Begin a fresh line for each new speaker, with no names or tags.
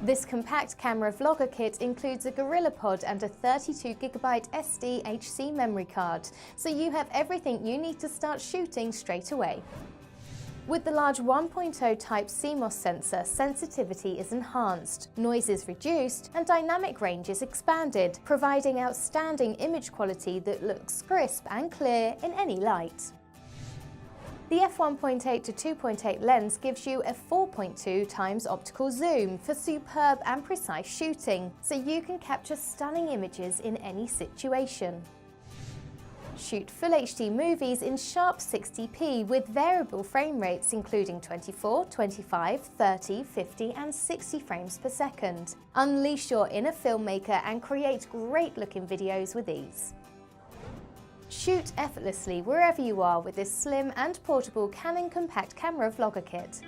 This compact camera vlogger kit includes a GorillaPod and a 32GB SDHC memory card, so you have everything you need to start shooting straight away. With the large 1.0 type CMOS sensor, sensitivity is enhanced, noise is reduced, and dynamic range is expanded, providing outstanding image quality that looks crisp and clear in any light. The f1.8 to 2.8 lens gives you a 4.2 times optical zoom for superb and precise shooting, so you can capture stunning images in any situation. Shoot Full HD movies in sharp 60p with variable frame rates including 24, 25, 30, 50 and 60 frames per second. Unleash your inner filmmaker and create great-looking videos with ease. Shoot effortlessly wherever you are with this slim and portable Canon compact camera vlogger kit.